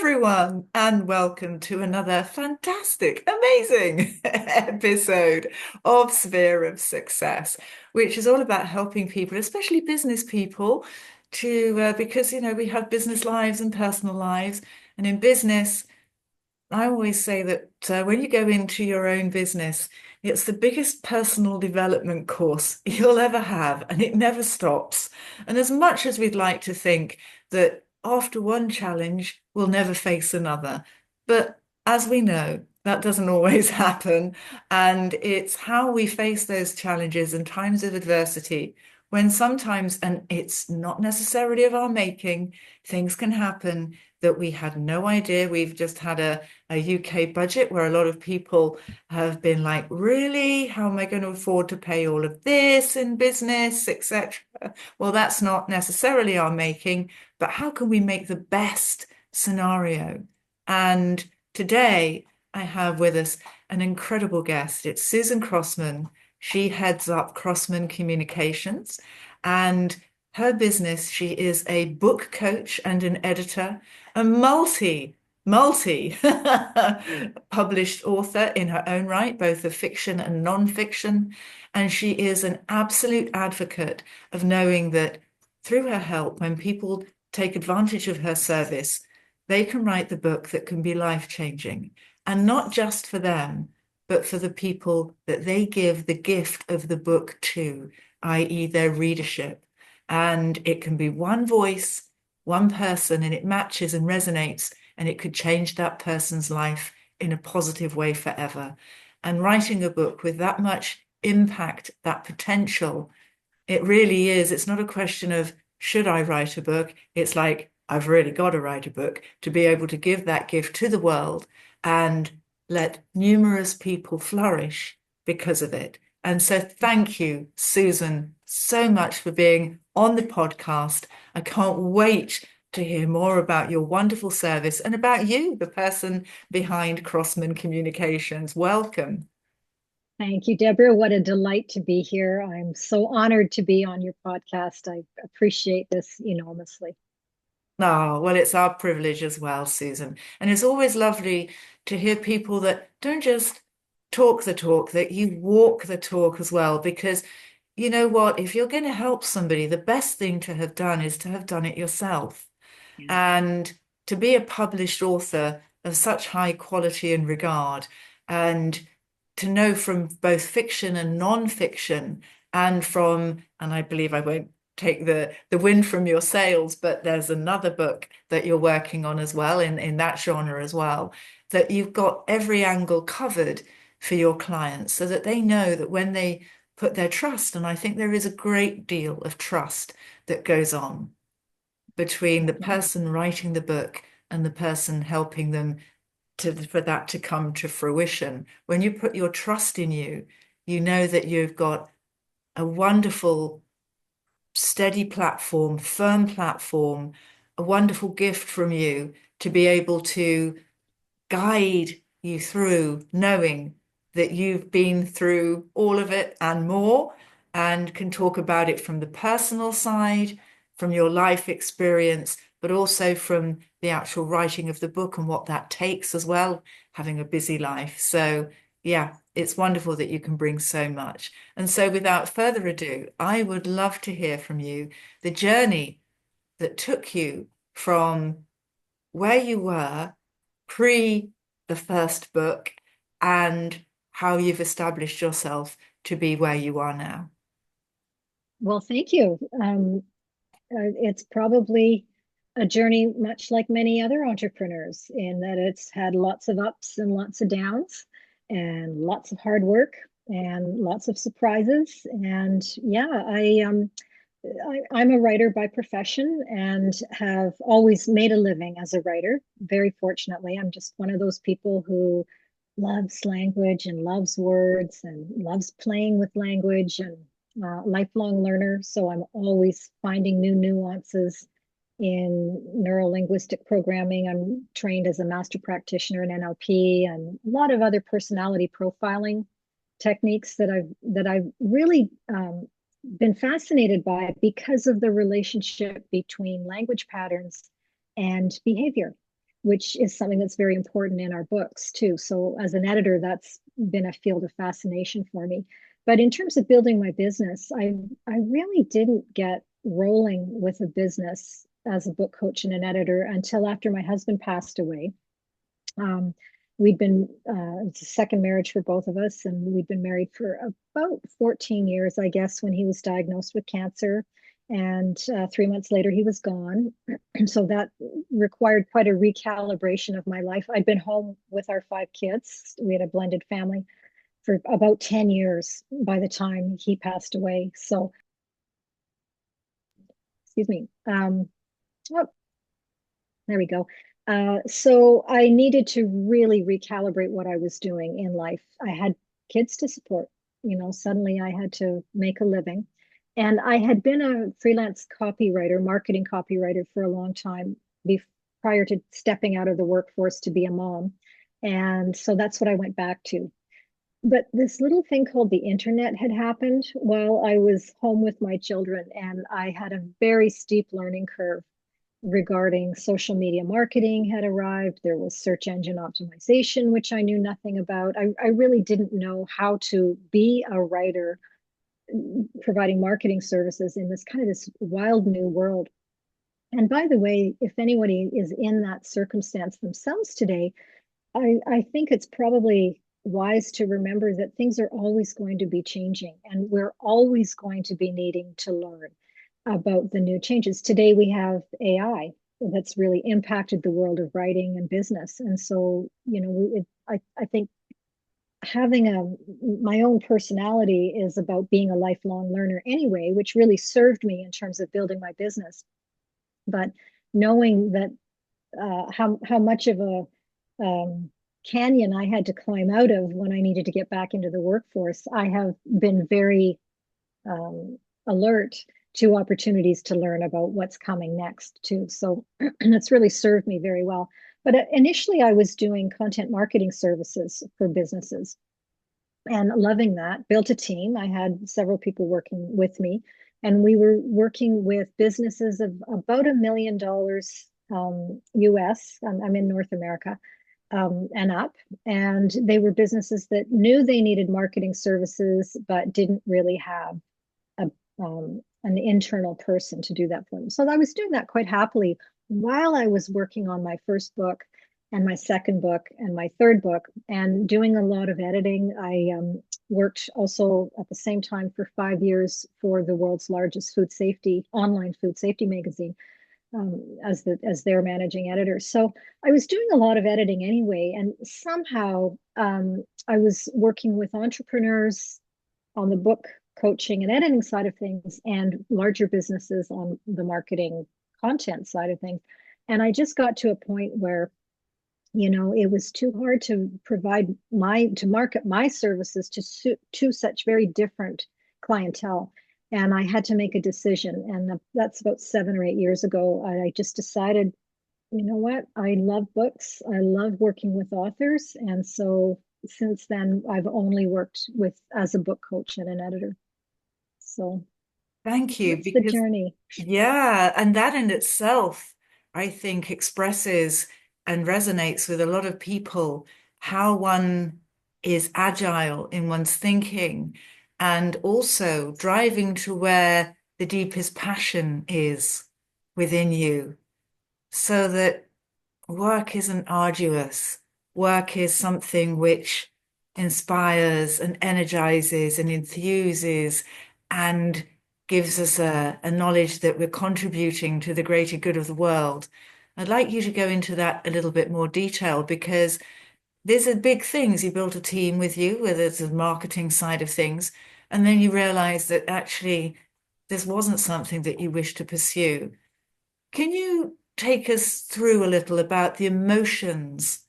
everyone, and welcome to another fantastic, amazing episode of Sphere of Success, which is all about helping people, especially business people, because we have business lives and personal lives, and in business. I always say that when you go into your own business, it's the biggest personal development course you'll ever have, and it never stops. And as much as we'd like to think that after one challenge, we'll never face another, but as we know, that doesn't always happen. And it's how we face those challenges in times of adversity, when sometimes, and it's not necessarily of our making, things can happen that we had no idea. We've just had a UK budget where a lot of people have been like, really? How am I going to afford to pay all of this in business, etc.? Well, that's not necessarily our making, but how can we make the best scenario? And today I have with us an incredible guest. It's Susan Crossman. She heads up Crossman Communications, and her business, she is a book coach and an editor, a multi published author in her own right, both of fiction and non-fiction. And she is an absolute advocate of knowing that through her help, when people take advantage of her service, they can write the book that can be life-changing. And not just for them, but for the people that they give the gift of the book to, i.e., their readership. And it can be one voice, one person, and it matches and resonates, and it could change that person's life in a positive way forever. And writing a book with that much impact, that potential, it really is. It's not a question of, should I write a book? It's like, I've really got to write a book to be able to give that gift to the world and let numerous people flourish because of it. And so thank you, Susan, so much for being on the podcast. I can't wait to hear more about your wonderful service and about you, the person behind Crossman Communications. Welcome. Thank you, Deborah. What a delight to be here. I'm so honored to be on your podcast. I appreciate this enormously. Oh, well, it's our privilege as well, Susan. And it's always lovely to hear people that don't just talk the talk, that you walk the talk as well. Because you know what? If you're going to help somebody, the best thing to have done is to have done it yourself. Yeah. And to be a published author of such high quality and regard, and to know from both fiction and non-fiction, and I believe I won't take the wind from your sails, but there's another book that you're working on as well in that genre as well, that you've got every angle covered for your clients so that they know that when they put their trust, and I think there is a great deal of trust that goes on between the person writing the book and the person helping them for that to come to fruition. When you put your trust in you, you know that you've got a wonderful, steady platform, firm platform, a wonderful gift from you to be able to guide you through, knowing that you've been through all of it and more, and can talk about it from the personal side, from your life experience, but also from the actual writing of the book and what that takes as well, having a busy life. So, yeah, it's wonderful that you can bring so much. And so, without further ado, I would love to hear from you the journey that took you from where you were pre the first book and how you've established yourself to be where you are now. Well, thank you. It's probably a journey much like many other entrepreneurs in that it's had lots of ups and lots of downs and lots of hard work and lots of surprises. And yeah, I'm a writer by profession and have always made a living as a writer. Very fortunately, I'm just one of those people who loves language and loves words and loves playing with language and lifelong learner. So I'm always finding new nuances in neurolinguistic programming. I'm trained as a master practitioner in NLP and a lot of other personality profiling techniques that I've really been fascinated by because of the relationship between language patterns and behavior. which is something that's very important in our books too. So as an editor, that's been a field of fascination for me. But in terms of building my business, I really didn't get rolling with a business as a book coach and an editor until after my husband passed away. Um, we'd been it's a second marriage for both of us, and we'd been married for about 14 years, I guess, when he was diagnosed with cancer. And 3 months later, he was gone. So that required quite a recalibration of my life. I'd been home with our 5 kids. We had a blended family for about 10 years by the time he passed away. So, excuse me. Oh, there we go. So I needed to really recalibrate what I was doing in life. I had kids to support. Suddenly I had to make a living. And I had been a freelance copywriter, marketing copywriter for a long time prior to stepping out of the workforce to be a mom. And so that's what I went back to. But this little thing called the internet had happened while I was home with my children, and I had a very steep learning curve regarding social media marketing had arrived. There was search engine optimization, which I knew nothing about. I really didn't know how to be a writer providing marketing services in this kind of this wild new world. And by the way, if anybody is in that circumstance themselves today, I think it's probably wise to remember that things are always going to be changing, and we're always going to be needing to learn about the new changes. Today we have AI that's really impacted the world of writing and business. And so, I think having my own personality is about being a lifelong learner anyway, which really served me in terms of building my business. But knowing that how much of a canyon I had to climb out of when I needed to get back into the workforce, I have been very alert to opportunities to learn about what's coming next too. So it's really served me very well. But initially, I was doing content marketing services for businesses and loving that. Built a team. I had several people working with me, and we were working with businesses of about $1 million US. I'm in North America and up. And they were businesses that knew they needed marketing services, but didn't really have an internal person to do that for them. So I was doing that quite happily while I was working on my first book and my second book and my third book and doing a lot of editing. I worked also at the same time for 5 years for the world's largest online food safety magazine as their managing editor. So I was doing a lot of editing anyway, and somehow I was working with entrepreneurs on the book coaching and editing side of things and larger businesses on the marketing content side of things. And I just got to a point where, it was too hard to market my services to such very different clientele. And I had to make a decision. And that's about 7 or 8 years ago. I just decided, you know what? I love books. I love working with authors. And so since then, I've only worked as a book coach and an editor. So Thank you, that's the because journey. yeah, and that in itself, I think, expresses and resonates with a lot of people how one is agile in one's thinking and also driving to where the deepest passion is within you, so that work isn't arduous. Work is something which inspires and energizes and enthuses and gives us a knowledge that we're contributing to the greater good of the world. I'd like you to go into that a little bit more detail because these are big things. You built a team with you, whether it's the marketing side of things, and then you realize that actually this wasn't something that you wish to pursue. Can you take us through a little about the emotions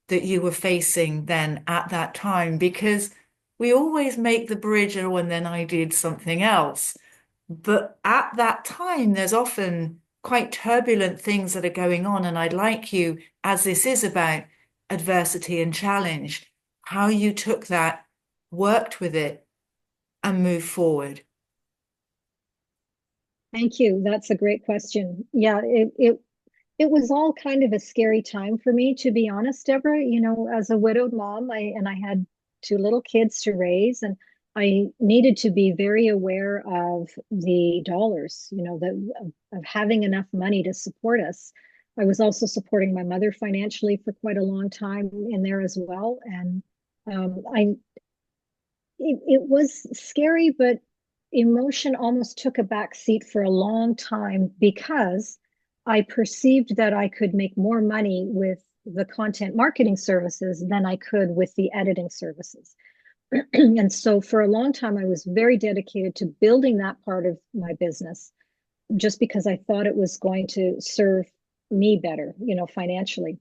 that you were facing then at that time? Because we always make the bridge, oh, and then I did something else. But at that time, there's often quite turbulent things that are going on. And I'd like you, as this is about adversity and challenge, how you took that, worked with it, and moved forward. Thank you. That's a great question. Yeah, it it was all kind of a scary time for me, to be honest, Deborah. You know, as a widowed mom, I had two little kids to raise, and I needed to be very aware of the dollars, you know, of having enough money to support us. I was also supporting my mother financially for quite a long time in there as well, and I it was scary, but emotion almost took a back seat for a long time because I perceived that I could make more money with the content marketing services than I could with the editing services. And so for a long time, I was very dedicated to building that part of my business just because I thought it was going to serve me better, you know, financially.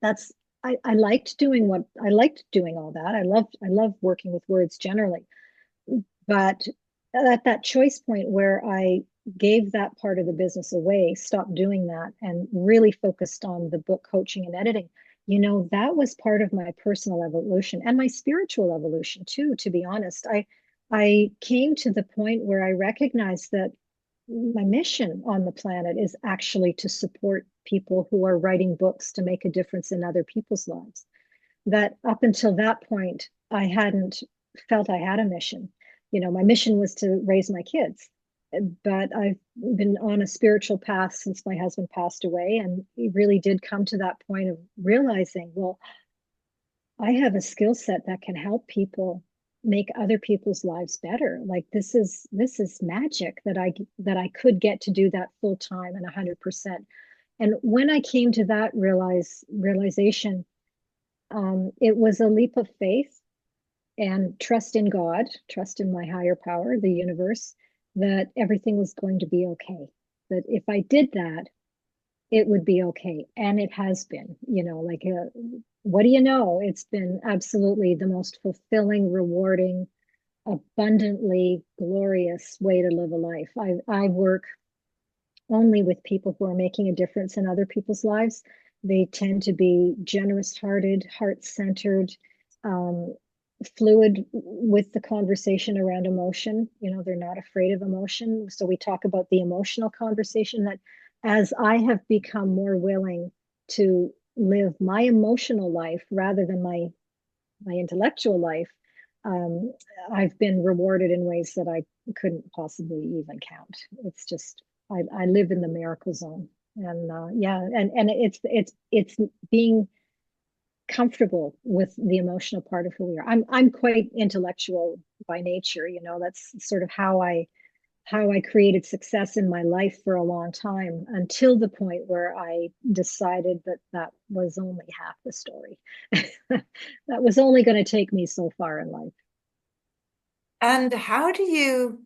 That's I liked doing what I liked doing all that. I love working with words generally. But at that choice point where I gave that part of the business away, stopped doing that, and really focused on the book coaching and editing, you know, that was part of my personal evolution and my spiritual evolution too, to be honest. I came to the point where I recognized that my mission on the planet is actually to support people who are writing books to make a difference in other people's lives. That up until that point, I hadn't felt I had a mission. You know, my mission was to raise my kids, but I've been on a spiritual path since my husband passed away. And it really did come to that point of realizing, well, I have a skill set that can help people make other people's lives better. Like this is magic that I could get to do that full time and 100%. And when I came to that realization, it was a leap of faith and trust in God, trust in my higher power, the universe, that everything was going to be okay. That if I did that, it would be okay. And it has been, you know, like, what do you know? It's been absolutely the most fulfilling, rewarding, abundantly glorious way to live a life. I work only with people who are making a difference in other people's lives. They tend to be generous hearted, heart centered, um, fluid with the conversation around emotion. You know, they're not afraid of emotion. So we talk about the emotional conversation that as I have become more willing to live my emotional life rather than my intellectual life, um, I've been rewarded in ways that I couldn't possibly even count. It's just I live in the miracle zone, and yeah, and it's being comfortable with the emotional part of who we are. I'm quite intellectual by nature. You know, that's sort of how I created success in my life for a long time until the point where I decided that that was only half the story. That was only going to take me so far in life. And how do you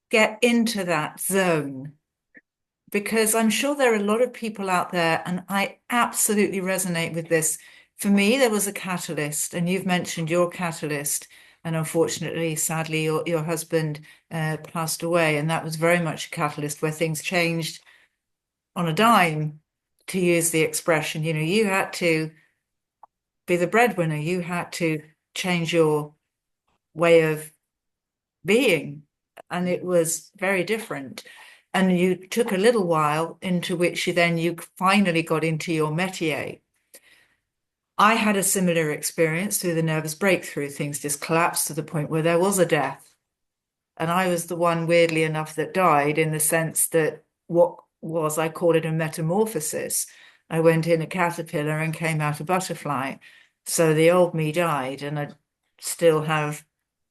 get into that zone? Because I'm sure there are a lot of people out there, and I absolutely resonate with this. For me, there was a catalyst, and you've mentioned your catalyst, and unfortunately, sadly, your husband passed away, and that was very much a catalyst where things changed on a dime, to use the expression. You know, you had to be the breadwinner, you had to change your way of being, and it was very different. And you took a little while into which you finally got into your métier. I had a similar experience through the nervous breakthrough. Things just collapsed to the point where there was a death. And I was the one, weirdly enough, that died, in the sense that what was, I call it a metamorphosis. I went in a caterpillar and came out a butterfly. So the old me died, and I still have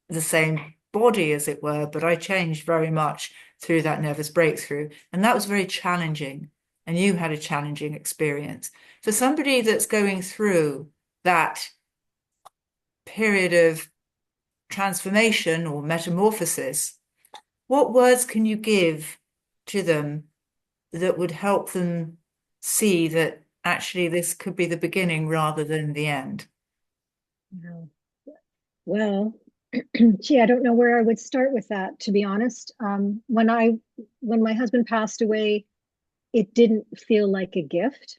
the same body, as it were, but I changed very much through that nervous breakthrough. And that was very challenging. And you had a challenging experience. For somebody that's going through that period of transformation or metamorphosis, what words can you give to them that would help them see that actually this could be the beginning rather than the end? Yeah. Well, gee, I don't know where I would start with that, to be honest. When my husband passed away, it didn't feel like a gift.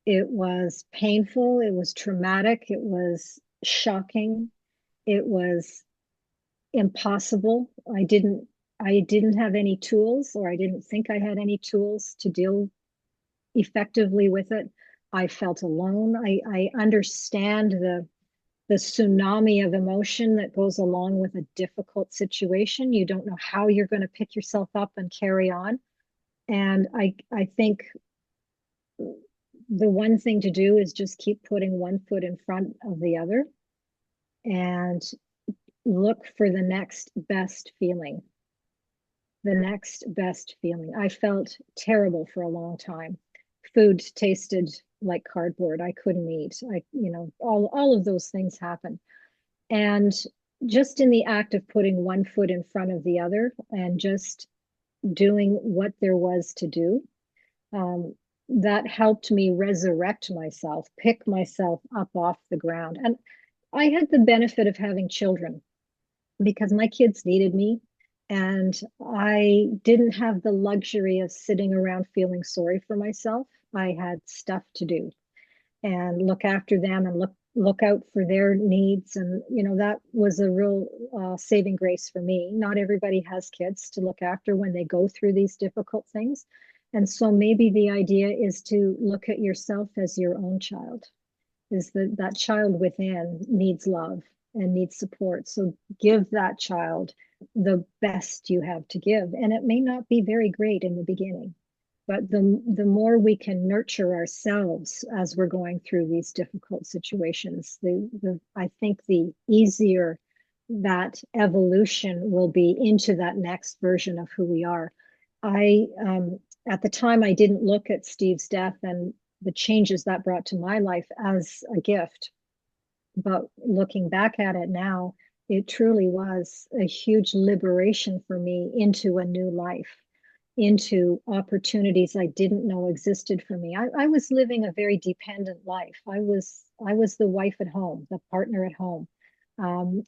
It was painful. It was traumatic. It was shocking. It was impossible. I didn't have any tools, or I didn't think I had any tools to deal effectively with it. I felt alone. I understand the tsunami of emotion that goes along with a difficult situation. You don't know how you're going to pick yourself up and carry on. And I think the one thing to do is just keep putting one foot in front of the other and look for the next best feeling. The next best feeling. I felt terrible for a long time. Food tasted like cardboard. I couldn't eat. All of those things happen. And just in the act of putting one foot in front of the other and just doing what there was to do, um, that helped me resurrect myself, pick myself up off the ground. And I had the benefit of having children because my kids needed me. And I didn't have the luxury of sitting around feeling sorry for myself. I had stuff to do and look after them and look out for their needs. And that was a real saving grace for me. Not everybody has kids to look after when they go through these difficult things. And so maybe the idea is to look at yourself as your own child, is that child within needs love and needs support. So give that child the best you have to give. And it may not be very great in the beginning, but the more we can nurture ourselves as we're going through these difficult situations, I think the easier that evolution will be into that next version of who we are. I At the time I didn't look at Steve's death and the changes that brought to my life as a gift, but looking back at it now, it truly was a huge liberation for me into a new life, into opportunities I didn't know existed for me. I was living a very dependent life. I was the wife at home, the partner at home,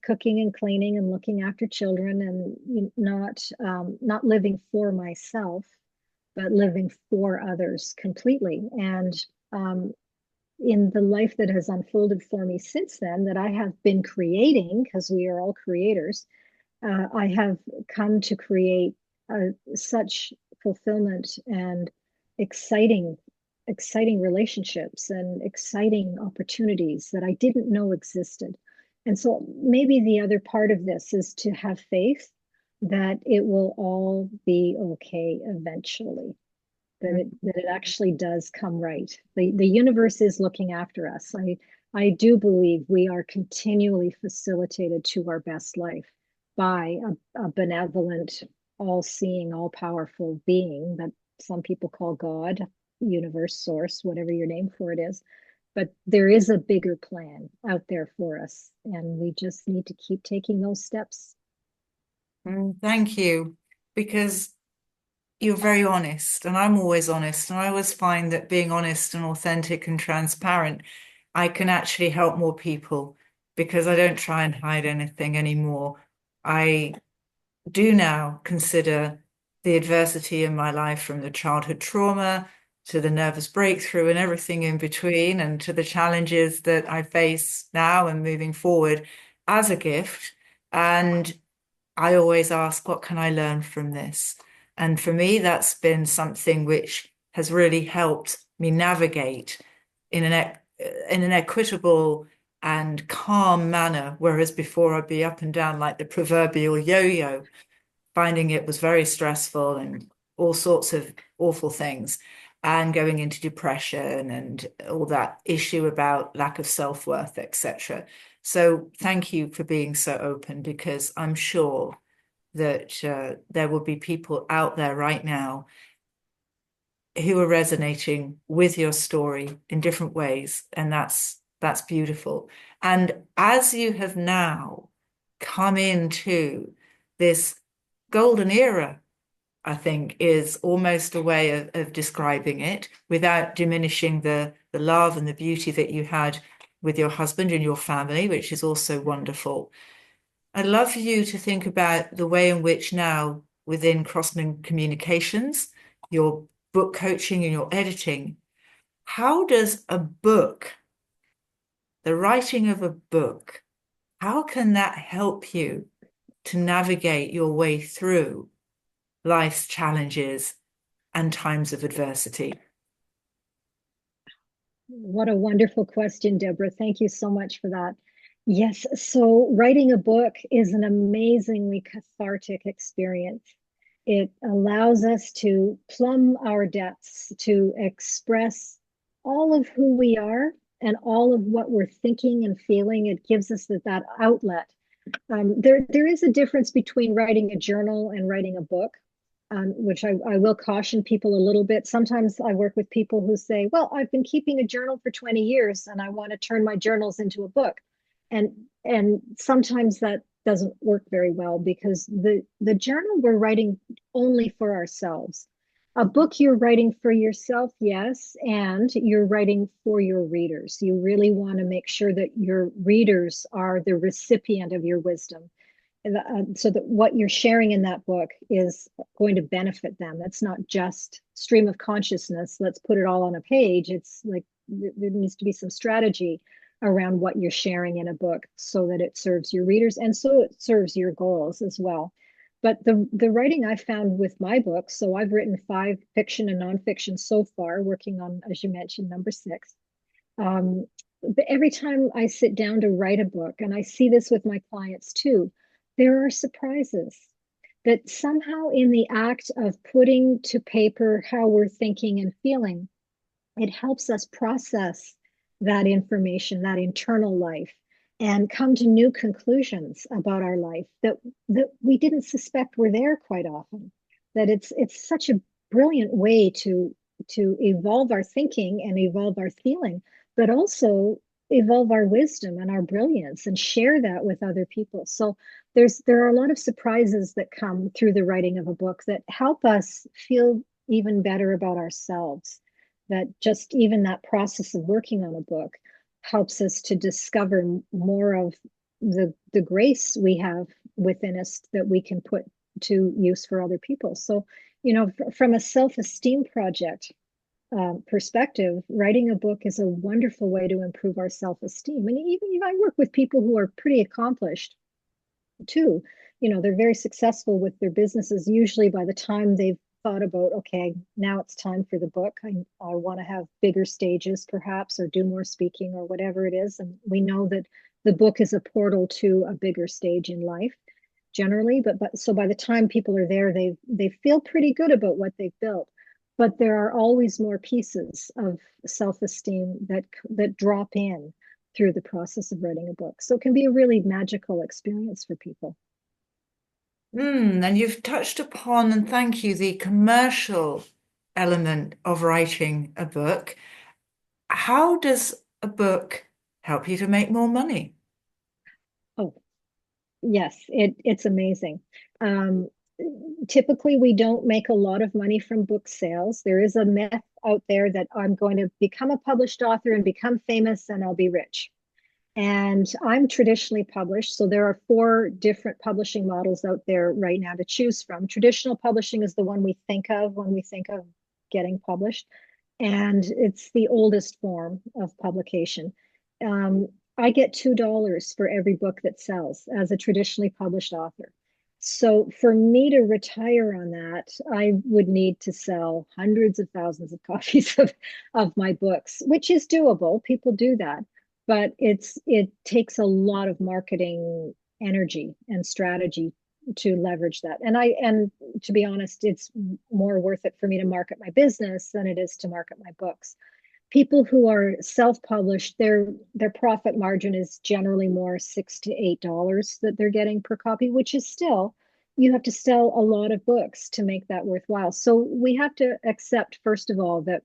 cooking and cleaning and looking after children, and not living for myself, but living for others completely. And um, in the life that has unfolded for me since then, that I have been creating, because we are all creators, I have come to create such fulfillment and exciting, exciting relationships and exciting opportunities that I didn't know existed. And so maybe the other part of this is to have faith that it will all be okay eventually, that it actually does come right. The universe is looking after us. I do believe we are continually facilitated to our best life by a benevolent, all-seeing, all-powerful being that some people call God, universe, source, whatever your name for it is. But there is a bigger plan out there for us, and we just need to keep taking those steps. Thank you, because you're very honest, and I'm always honest. And I always find that being honest and authentic and transparent, I can actually help more people because I don't try and hide anything anymore. I do now consider the adversity in my life, from the childhood trauma to the nervous breakthrough and everything in between, and to the challenges that I face now and moving forward, as a gift. And I always ask, what can I learn from this? And for me, that's been something which has really helped me navigate in an equitable and calm manner, whereas before I'd be up and down like the proverbial yo-yo, finding it was very stressful and all sorts of awful things, and going into depression and all that issue about lack of self-worth, etc. So thank you for being so open, because I'm sure that there will be people out there right now who are resonating with your story in different ways, and that's beautiful. And as you have now come into this golden era, I think is almost a way of describing it without diminishing the love and the beauty that you had with your husband and your family, which is also wonderful. I'd love for you to think about the way in which now within Crossman Communications, your book coaching and your editing, how does a book, the writing of a book, how can that help you to navigate your way through life's challenges and times of adversity? What a wonderful question, Deborah. Thank you so much for that. Yes, so writing a book is an amazingly cathartic experience. It allows us to plumb our depths, to express all of who we are and all of what we're thinking and feeling. It gives us that outlet. There is a difference between writing a journal and writing a book, which I will caution people a little bit. Sometimes I work with people who say, well, I've been keeping a journal for 20 years and I want to turn my journals into a book. And sometimes that doesn't work very well because the journal we're writing only for ourselves. A book you're writing for yourself, yes, and you're writing for your readers. You really want to make sure that your readers are the recipient of your wisdom, so that what you're sharing in that book is going to benefit them. It's not just stream of consciousness. Let's put it all on a page. It's like there needs to be some strategy around what you're sharing in a book so that it serves your readers and so it serves your goals as well. But the writing I found with my books, so I've written 5 fiction and nonfiction so far, working on, as you mentioned, number 6. Um, but every time I sit down to write a book, and I see this with my clients too, there are surprises that somehow in the act of putting to paper how we're thinking and feeling, it helps us process that information, that internal life, and come to new conclusions about our life that we didn't suspect were there quite often. That it's such a brilliant way to evolve our thinking and evolve our feeling, but also evolve our wisdom and our brilliance and share that with other people. So there are a lot of surprises that come through the writing of a book that help us feel even better about ourselves. That just even that process of working on a book helps us to discover more of the grace we have within us that we can put to use for other people. So, from a self-esteem project perspective, writing a book is a wonderful way to improve our self-esteem. And even I work with people who are pretty accomplished too. They're very successful with their businesses. Usually by the time they've thought about, okay, now it's time for the book. I want to have bigger stages perhaps, or do more speaking or whatever it is. And we know that the book is a portal to a bigger stage in life generally. But so by the time people are there, they feel pretty good about what they've built. But there are always more pieces of self-esteem that drop in through the process of writing a book. So it can be a really magical experience for people. And you've touched upon, and thank you, the commercial element of writing a book. How does a book help you to make more money? Oh, yes, it's amazing. Um, Typically, we don't make a lot of money from book sales. There is a myth out there that I'm going to become a published author and become famous and I'll be rich. And I'm traditionally published. So there are 4 different publishing models out there right now to choose from. Traditional publishing is the one we think of when we think of getting published. And it's the oldest form of publication. Um, I get $2 for every book that sells as a traditionally published author. So for me to retire on that, I would need to sell hundreds of thousands of copies of my books, which is doable. People do that, but it takes a lot of marketing energy and strategy to leverage that. And to be honest, it's more worth it for me to market my business than it is to market my books. People who are self-published, their profit margin is generally more $6 to $8 that they're getting per copy, which is still, you have to sell a lot of books to make that worthwhile. So we have to accept, first of all, that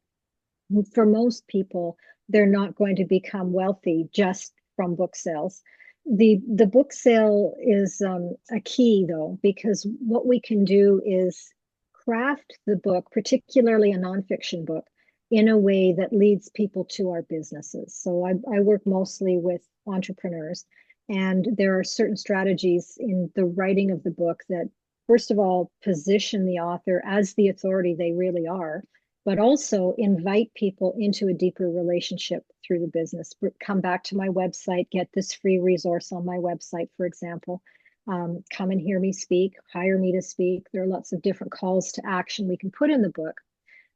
for most people, they're not going to become wealthy just from book sales. The book sale is a key though, because what we can do is craft the book, particularly a nonfiction book, in a way that leads people to our businesses. So I work mostly with entrepreneurs, and there are certain strategies in the writing of the book that, first of all, position the author as the authority they really are, but also invite people into a deeper relationship through the business. Come back to my website, get this free resource on my website, for example. Come and hear me speak, hire me to speak. There are lots of different calls to action we can put in the book.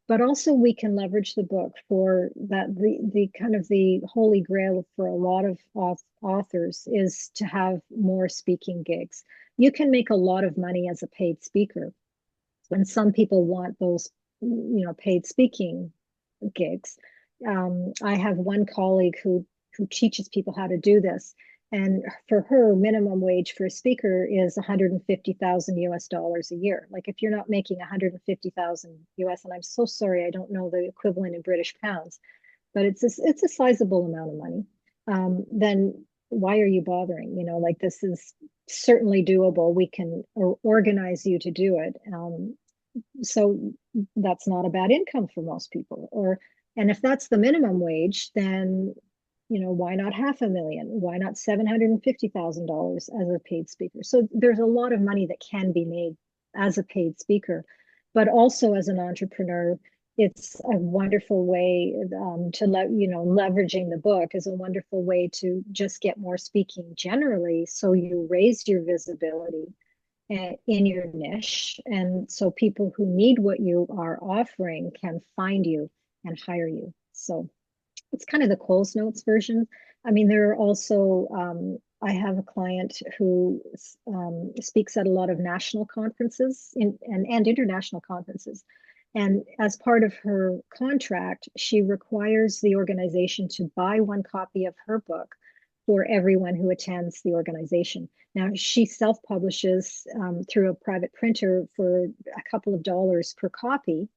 but also we can leverage the book for that. The kind of the holy grail for a lot of authors is to have more speaking gigs. You can make a lot of money as a paid speaker, and some people want those, paid speaking gigs. I have one colleague who teaches people how to do this, and for her, minimum wage for a speaker is 150,000 US dollars a year. Like if you're not making 150,000 US, and I'm so sorry, I don't know the equivalent in British pounds, but it's a sizable amount of money. Then why are you bothering? Like this is certainly doable. We can organize you to do it. So that's not a bad income for most people. And if that's the minimum wage, then why not 500,000? Why not $750,000 as a paid speaker? So there's a lot of money that can be made as a paid speaker, but also as an entrepreneur, it's a wonderful way to leveraging the book is a wonderful way to just get more speaking generally. So you raise your visibility in your niche. And so people who need what you are offering can find you and hire you. So it's kind of the Coles Notes version. I mean, there are also, I have a client who speaks at a lot of national conferences and international conferences. And as part of her contract, she requires the organization to buy one copy of her book for everyone who attends the organization. Now, she self publishes through a private printer for a couple of dollars per copy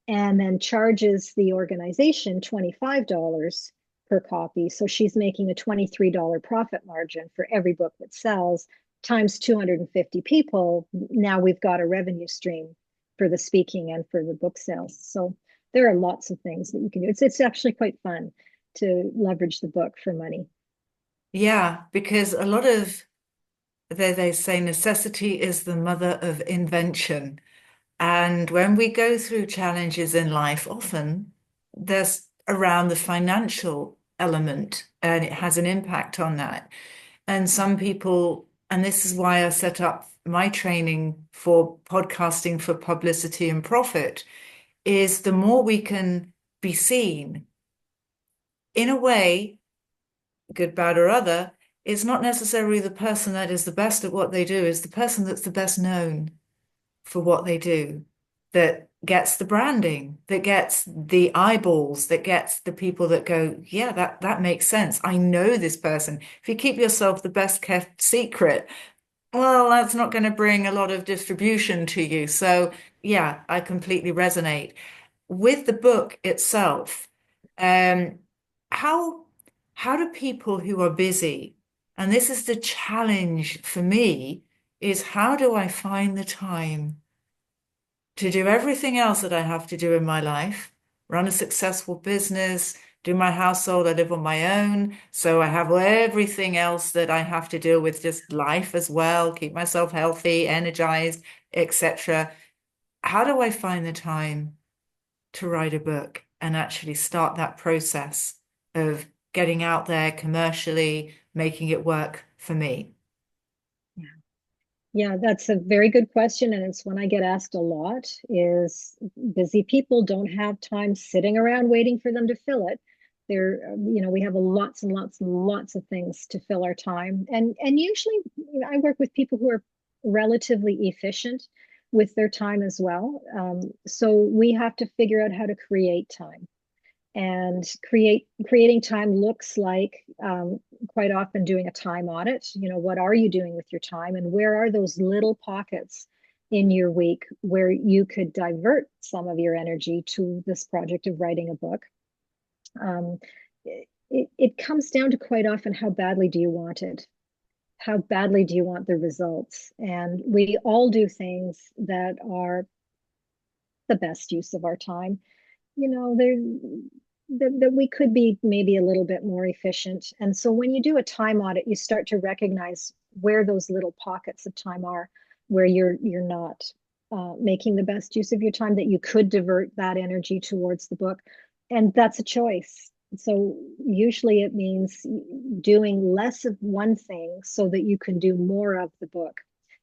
and then charges the organization $25 per copy. So she's making a $23 profit margin for every book that sells times 250 people. Now we've got a revenue stream for the speaking and for the book sales. So there are lots of things that you can do. It's actually quite fun to leverage the book for money. Yeah, because a lot of they say necessity is the mother of invention. And when we go through challenges in life, often there's around the financial element and it has an impact on that. And some people, and this is why I set up my training for podcasting for publicity and profit, is the more we can be seen in a way, good, bad, or other, it's not necessarily the person that is the best at what they do, is the person that's the best known for what they do, that gets the branding, that gets the eyeballs, that gets the people that go, yeah, that makes sense. I know this person. If you keep yourself the best kept secret, well, that's not going to bring a lot of distribution to you. So, yeah, I completely resonate. With the book itself, um, how how do people who are busy, and this is the challenge for me, is how do I find the time to do everything else that I have to do in my life, run a successful business, do my household. I live on my own, so I have everything else that I have to deal with, just life as well, keep myself healthy, energized, etc. How do I find the time to write a book and actually start that process of getting out there commercially, making it work for me? Yeah. Yeah, that's a very good question, and it's one I get asked a lot is busy people don't have time sitting around waiting for them to fill it. We have lots and lots and lots of things to fill our time. And usually I work with people who are relatively efficient with their time as well. So we have to figure out how to create time and creating time looks like quite often doing a time audit. What are you doing with your time and where are those little pockets in your week where you could divert some of your energy to this project of writing a book. um, it comes down to quite often how badly do you want it, how badly do you want the results, and we all do things that are the best use of our time. There that we could be maybe a little bit more efficient. And so when you do a time audit, you start to recognize where those little pockets of time are, where you're not making the best use of your time, that you could divert that energy towards the book. And that's a choice. So usually it means doing less of one thing so that you can do more of the book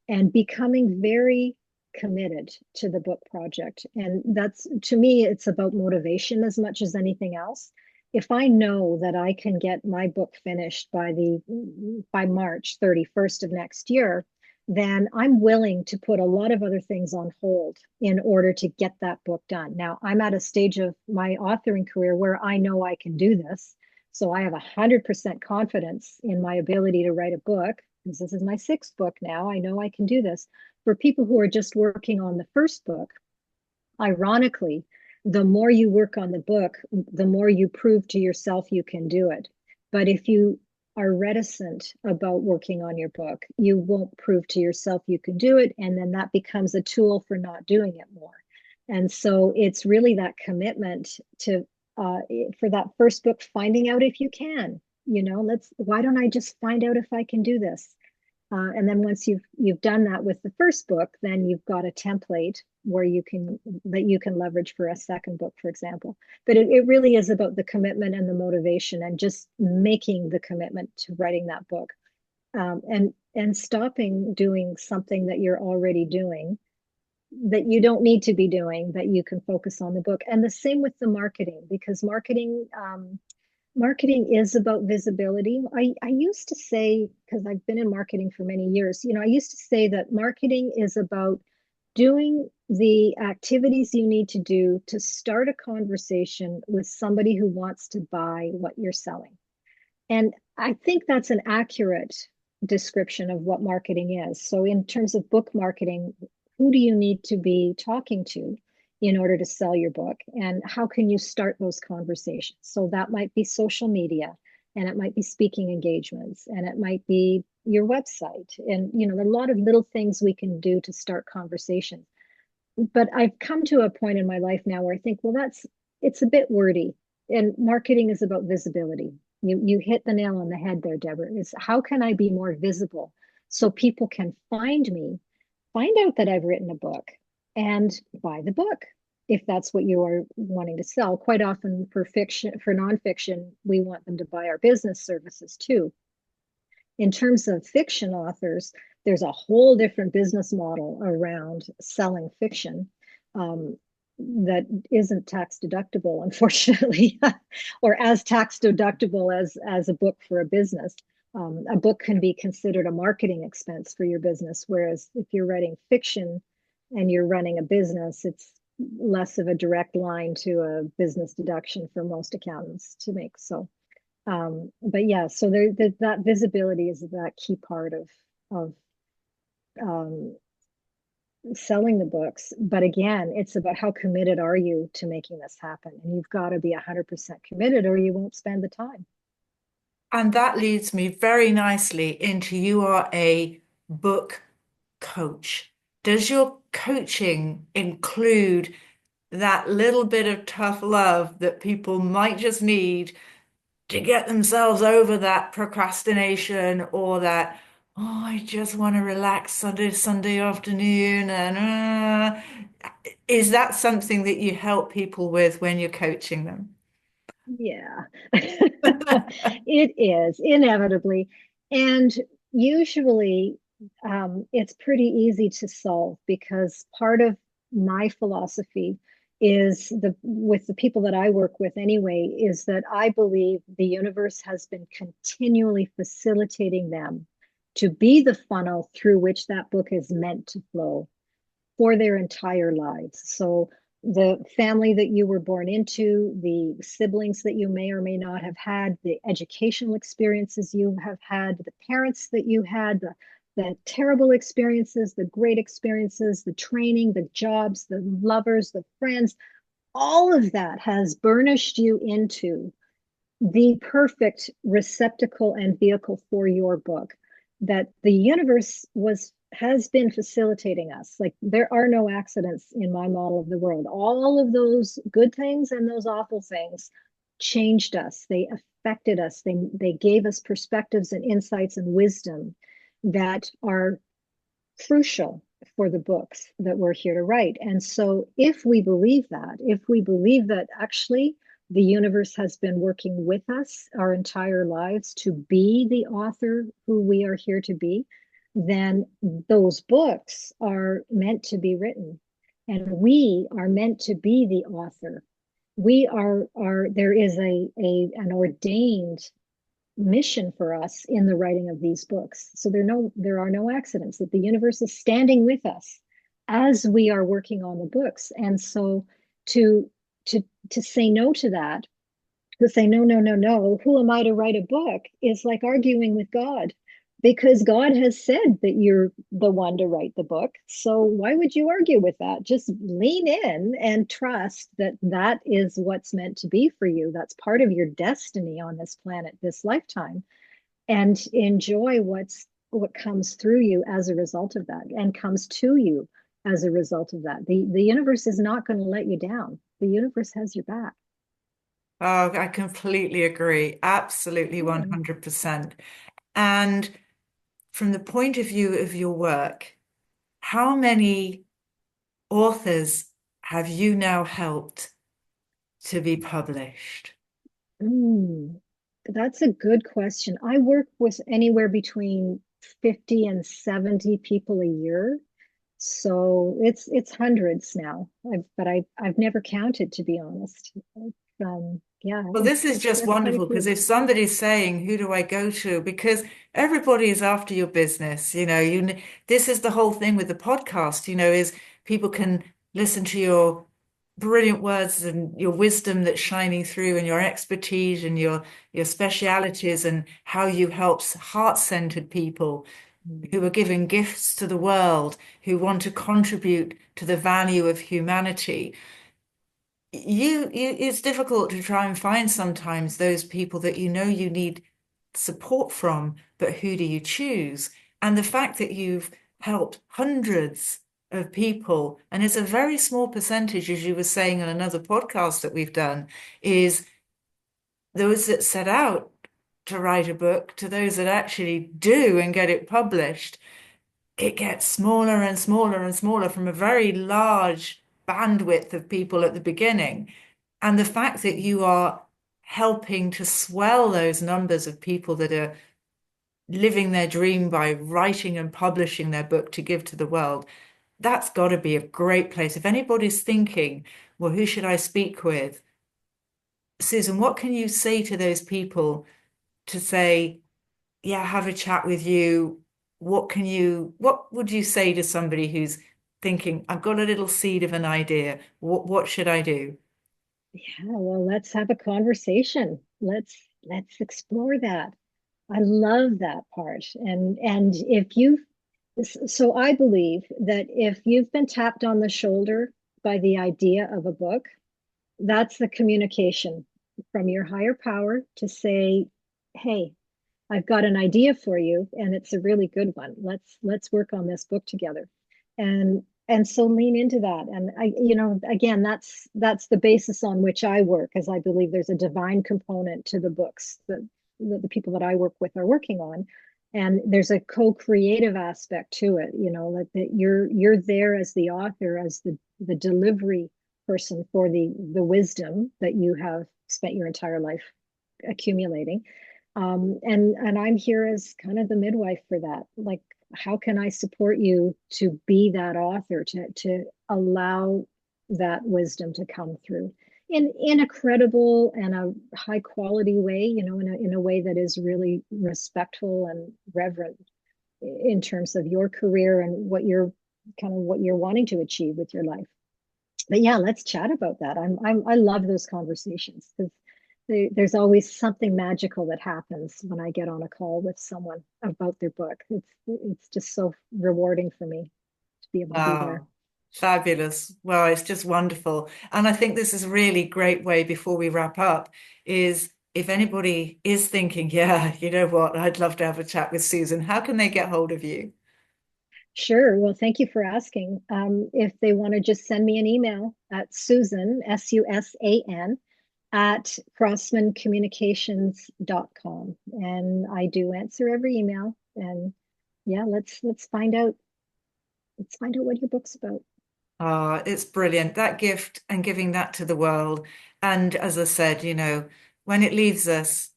and becoming very committed to the book project. And that's, to me, it's about motivation as much as anything else. If I know that I can get my book finished by March 31st of next year, then I'm willing to put a lot of other things on hold in order to get that book done. Now, I'm at a stage of my authoring career where I know I can do this. So I have 100% confidence in my ability to write a book because this is my sixth book now. I know I can do this. For people who are just working on the first book, ironically, the more you work on the book, the more you prove to yourself you can do it. But if you are reticent about working on your book, you won't prove to yourself you can do it. And then that becomes a tool for not doing it more. And so it's really that commitment to, for that first book, finding out if you can. Why don't I just find out if I can do this? And then once you've done that with the first book, then you've got a template where you can leverage for a second book, for example. But it really is about the commitment and the motivation and just making the commitment to writing that book, and stopping doing something that you're already doing that you don't need to be doing, that you can focus on the book. And the same with the marketing, because marketing is about visibility. I used to say, because I've been in marketing for many years, I used to say that marketing is about doing the activities you need to do to start a conversation with somebody who wants to buy what you're selling. And I think that's an accurate description of what marketing is. So, in terms of book marketing, who do you need to be talking to in order to sell your book? And how can you start those conversations? So, that might be social media, and it might be speaking engagements, and it might be your website. And, there are a lot of little things we can do to start conversations. But I've come to a point in my life now where I think, well, it's a bit wordy. And marketing is about visibility. You hit the nail on the head there, Deborah. Is how can I be more visible so people can find me, find out that I've written a book, and buy the book if that's what you are wanting to sell. Quite often for nonfiction, we want them to buy our business services too. In terms of fiction authors, there's a whole different business model around selling fiction, that isn't tax deductible, unfortunately, or as tax deductible as a book for a business. A book can be considered a marketing expense for your business, whereas if you're writing fiction and you're running a business, it's less of a direct line to a business deduction for most accountants to make. So but yeah, so that visibility is that key part of um, selling the books. But again, it's about how committed are you to making this happen, and you've got to be 100% committed, or you won't spend the time. And that leads me very nicely into you are a book coach. Does your coaching include that little bit of tough love that people might just need to get themselves over that procrastination or that, oh, I just want to relax Sunday afternoon and is that something that you help people with when you're coaching them? Yeah, it is inevitably. And usually, it's pretty easy to solve because part of my philosophy is with the people that I work with anyway, is that I believe the universe has been continually facilitating them to be the funnel through which that book is meant to flow for their entire lives. So the family that you were born into, the siblings that you may or may not have had, the educational experiences you have had, the parents that you had, the terrible experiences, the great experiences, the training, the jobs, the lovers, the friends, all of that has burnished you into the perfect receptacle and vehicle for your book, that the universe has been facilitating us. Like, there are no accidents in my model of the world. All of those good things and those awful things changed us. They affected us. They gave us perspectives and insights and wisdom that are crucial for the books that we're here to write. And so if we believe that, if we believe that actually the universe has been working with us our entire lives to be the author who we are here to be, then those books are meant to be written. And we are meant to be the author. We are there is an ordained mission for us in the writing of these books. So there are no accidents, that the universe is standing with us as we are working on the books. And so to to say no to that, to say no, no, no, no, who am I to write a book, is like arguing with God, because God has said that you're the one to write the book. So why would you argue with that? Just lean in and trust that that is what's meant to be for you. That's part of your destiny on this planet, this lifetime, and enjoy what comes through you as a result of that, and comes to you as a result of that. The universe is not going to let you down. The universe has your back. Oh, I completely agree. Absolutely Mm. 100%. And from the point of view of your work, how many authors have you now helped to be published? Mm, that's a good question. I work with anywhere between 50 and 70 people a year. So it's hundreds now. I've never counted, to be honest. Yeah, Well, this is just that's quite a wonderful because few. if somebody's saying, "Who do I go to?" Because everybody is after your business, this is the whole thing with the podcast, is people can listen to your brilliant words and your wisdom that's shining through and your expertise and your specialities and how you help heart-centered people Mm. who are giving gifts to the world, who want to contribute to the value of humanity. It's difficult to try and find sometimes those people that you need support from, but who do you choose? And the fact that you've helped hundreds of people, and it's a very small percentage, as you were saying on another podcast that we've done, is those that set out to write a book to those that actually do and get it published. It gets smaller and smaller and smaller from a very large bandwidth of people at the beginning. And the fact that you are helping to swell those numbers of people that are living their dream by writing and publishing their book to give to the world, that's got to be a great place. If anybody's thinking, well, who should I speak with? Susan, what can you say to those people to say, yeah, have a chat with you? What would you say to somebody who's thinking, I've got a little seed of an idea. What should I do? Yeah, well, let's have a conversation. Let's explore that. I love that part. And if you so I believe that if you've been tapped on the shoulder by the idea of a book, that's the communication from your higher power to say, hey, I've got an idea for you, and it's a really good one. Let's work on this book together. And so lean into that. And again, that's the basis on which I work, as I believe there's a divine component to the books that the people that I work with are working on. And there's a co-creative aspect to it, that you're there as the author, as the delivery person for the wisdom that you have spent your entire life accumulating. And I'm here as kind of the midwife for that. Like, how can I support you to be that author, to allow that wisdom to come through in a credible and a high quality way, in a way that is really respectful and reverent in terms of your career and what you're wanting to achieve with your life. But yeah, let's chat about that. I love those conversations because there's always something magical that happens when I get on a call with someone about their book. It's just so rewarding for me to be able to be there. Oh, fabulous. Well, it's just wonderful. And I think this is a really great way before we wrap up is if anybody is thinking, yeah, you know what, I'd love to have a chat with Susan, how can they get hold of you? Sure. Well, thank you for asking. If they want to just send me an email at Susan, Susan, at crossmancommunications.com. And I do answer every email. And yeah, let's find out what your book's about. Ah, it's brilliant. That gift and giving that to the world. And as I said, when it leaves us,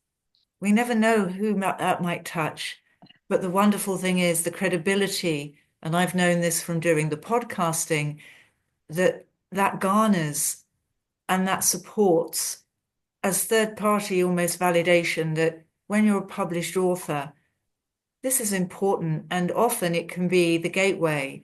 we never know who that might touch. But the wonderful thing is the credibility, and I've known this from doing the podcasting, that that garners and that supports as third party almost validation that when you're a published author, this is important. And often it can be the gateway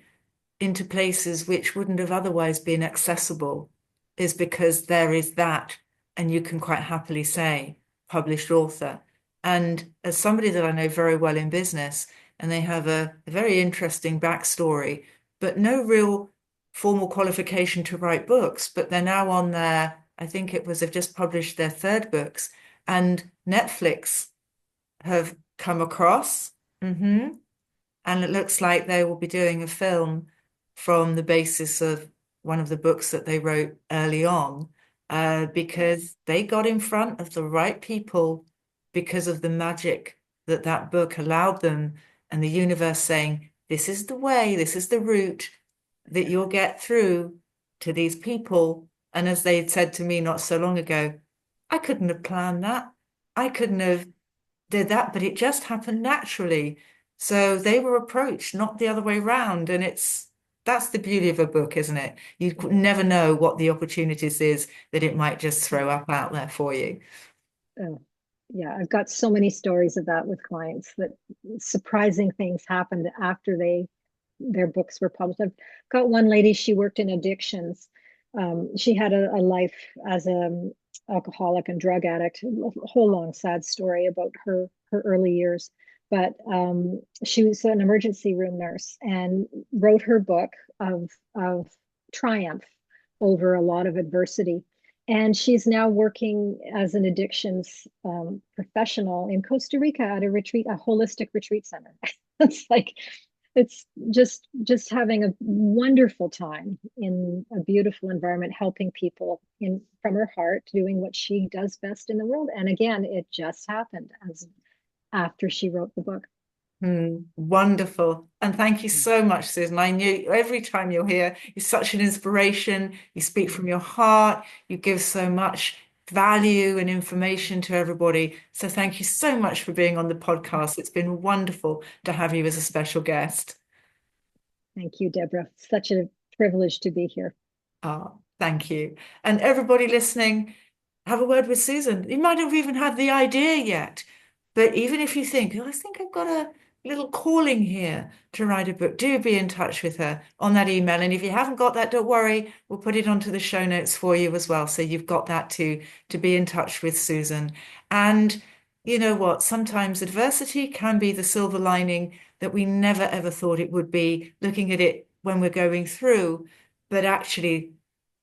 into places which wouldn't have otherwise been accessible, is because there is that, and you can quite happily say published author. And as somebody that I know very well in business, and they have a very interesting backstory, but no real formal qualification to write books, but they're now on their, I think it was, they've just published their third books, and Netflix have come across. Mhm. And it looks like they will be doing a film from the basis of one of the books that they wrote early on, Wow. because they got in front of the right people because of the magic that that book allowed them, and the universe saying, this is the way, this is the route that you'll get through to these people. And as they had said to me not so long ago, I couldn't have planned that. I couldn't have did that, but it just happened naturally. So they were approached, not the other way around. And that's the beauty of a book, isn't it? You never know what the opportunities is that it might just throw up out there for you. Oh, yeah, I've got so many stories of that with clients that surprising things happened after their books were published. I've got one lady, she worked in addictions. She had a life as an alcoholic and drug addict, a whole long sad story about her early years. But she was an emergency room nurse and wrote her book of triumph over a lot of adversity. And she's now working as an addictions professional in Costa Rica at a holistic retreat center. It's like it's just having a wonderful time in a beautiful environment, helping people in from her heart, doing what she does best in the world. And again, it just happened as after she wrote the book. Wonderful. And thank you so much, Susan. I knew every time you're here, you're such an inspiration. You speak from your heart. You give so much value and information to everybody. So thank you so much for being on the podcast. It's been wonderful to have you as a special guest. Thank you, Deborah. Such a privilege to be here. Ah, thank you. And everybody listening, have a word with Susan. You might not have even had the idea yet, but even if you think, oh, I think I've got a little calling here to write a book, do be in touch with her on that email. And if you haven't got that, don't worry, we'll put it onto the show notes for you as well. So you've got that to be in touch with Susan. And you know what? Sometimes adversity can be the silver lining that we never ever thought it would be, looking at it when we're going through. But actually,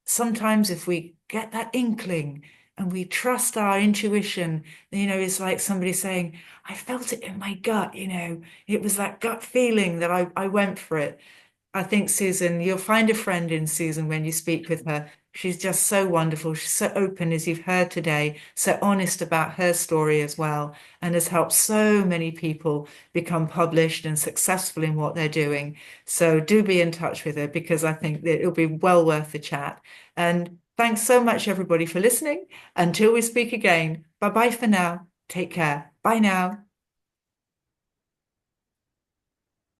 sometimes if we get that inkling and we trust our intuition, it's like somebody saying, I felt it in my gut, it was that gut feeling that I went for it. I think Susan, you'll find a friend in Susan when you speak with her. She's just so wonderful. She's so open, as you've heard today, so honest about her story as well, and has helped so many people become published and successful in what they're doing. So do be in touch with her because I think that it'll be well worth the chat. And thanks so much, everybody, for listening. Until we speak again, bye bye for now. Take care. Bye now.